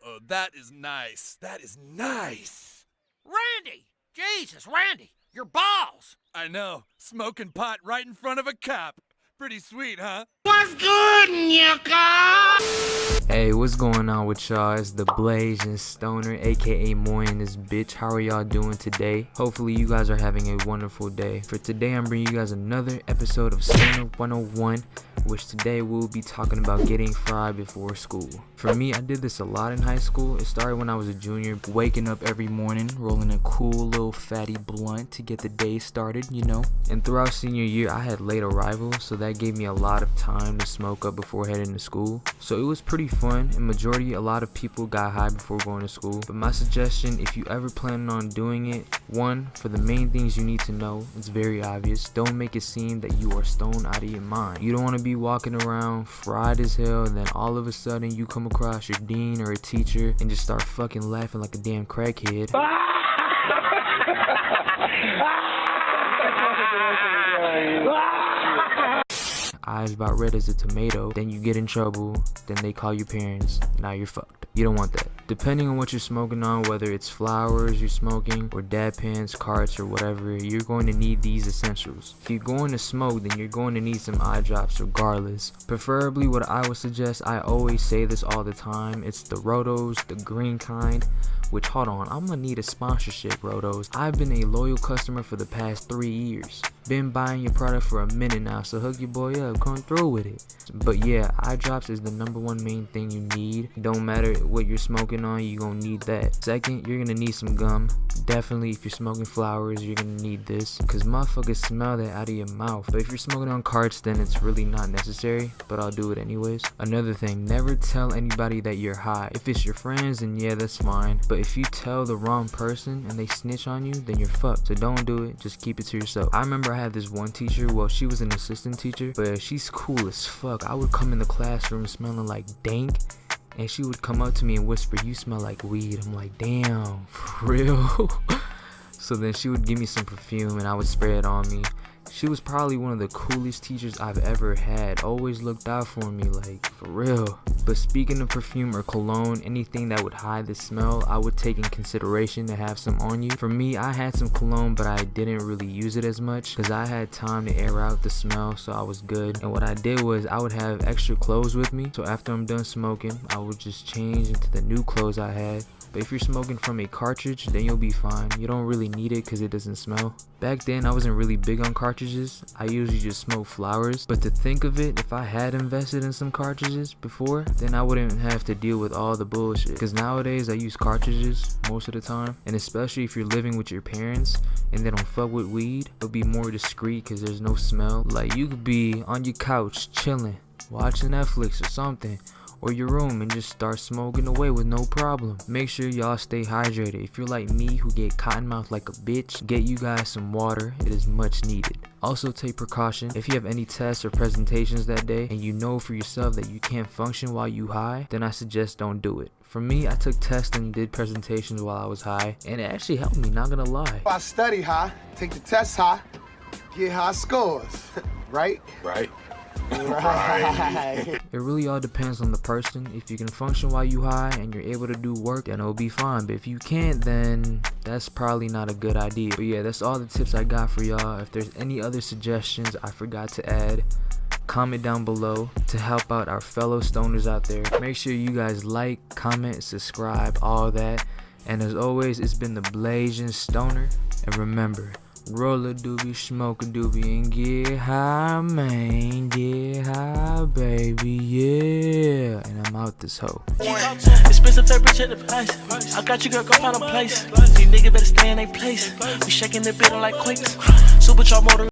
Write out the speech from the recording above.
Uh-oh, that is nice. That is nice. Randy! Jesus, Randy! Your balls! I know. Smoking pot right in front of a cop. Pretty sweet, huh? What's good, Yucca? Hey, what's going on with y'all? It's the Blazing Stoner, aka Moy and this bitch. How are y'all doing today? Hopefully you guys are having a wonderful day. For today, I'm bringing you guys another episode of Stoner 101, which today we'll be talking about getting fried before school. For me, I did this a lot in high school. It started when I was a junior, waking up every morning, rolling a cool little fatty blunt to get the day started, you know. And throughout senior year, I had late arrival, so that gave me a lot of time to smoke up before heading to school. So it was pretty fun. In majority, a lot of people got high before going to school. But my suggestion, if you ever plan on doing it, one, for the main things you need to know, it's very obvious. Don't make it seem that you are stoned out of your mind. You don't want to be walking around fried as hell and then all of a sudden you come across your dean or a teacher and just start fucking laughing like a damn crackhead. Eyes about red as a tomato, then you get in trouble, then they call your parents, now you're fucked. You don't want that. Depending on what you're smoking on, whether it's flowers you're smoking or dab pens, carts, or whatever, you're going to need these essentials. If you're going to smoke, then you're going to need some eye drops regardless. Preferably what I would suggest, I always say this all the time, it's the Rotos, the green kind. Which, hold on, I'm gonna need a sponsorship, Rotos. I've been a loyal customer for the past 3 years. Been buying your product for a minute now, so hook your boy up, come through with it. But yeah, eye drops is the #1 main thing you need. Don't matter what you're smoking on, you're gonna need that. Second, you're gonna need some gum. Definitely, if you're smoking flowers, you're gonna need this, cause motherfuckers smell that out of your mouth. But if you're smoking on carts, then it's really not necessary, but I'll do it anyways. Another thing, never tell anybody that you're high. If it's your friends, then yeah, that's fine. But if you tell the wrong person and they snitch on you, then you're fucked. So don't do it, just keep it to yourself. I remember I had this one teacher, well, she was an assistant teacher, but she's cool as fuck. I would come in the classroom smelling like dank, and she would come up to me and whisper, "You smell like weed." I'm like, damn, for real? So then she would give me some perfume and I would spray it on me. She was probably one of the coolest teachers I've ever had. Always looked out for me, like, for real. But speaking of perfume or cologne, anything that would hide the smell, I would take in consideration to have some on you. For me, I had some cologne, but I didn't really use it as much because I had time to air out the smell, so I was good. And what I did was I would have extra clothes with me, so after I'm done smoking, I would just change into the new clothes I had. But if you're smoking from a cartridge, then you'll be fine. You don't really need it because it doesn't smell. Back then, I wasn't really big on cartridges. I usually just smoked flowers. But to think of it, if I had invested in some cartridges before, then I wouldn't have to deal with all the bullshit. Because nowadays, I use cartridges most of the time. And especially if you're living with your parents and they don't fuck with weed, it'll be more discreet because there's no smell. Like, you could be on your couch, chilling, watching Netflix or something, or your room, and just start smoking away with no problem. Make sure y'all stay hydrated. If you're like me who get cotton mouth like a bitch, get you guys some water. It is much needed. Also take precaution. If you have any tests or presentations that day and you know for yourself that you can't function while you high, then I suggest don't do it. For me, I took tests and did presentations while I was high, and it actually helped me, not gonna lie. I study high, take the test high, get high scores, right? Right. Right. It really all depends on the person. If you can function while you high and you're able to do work, then it'll be fine. But if you can't, then that's probably not a good idea. But yeah, that's all the tips I got for y'all. If there's any other suggestions I forgot to add, comment down below to help out our fellow stoners out there. Make sure you guys like, comment, subscribe, all that. And as always, it's been the Blazing Stoner. And remember, roll a doobie, smoke a doobie, and get high, man. Get high, baby, yeah. And I'm out this hoe. Expensive fabric at the price. I got you, girl, go find a place. These niggas better stay in their place. We shaking the building like quakes. Supercharged motor.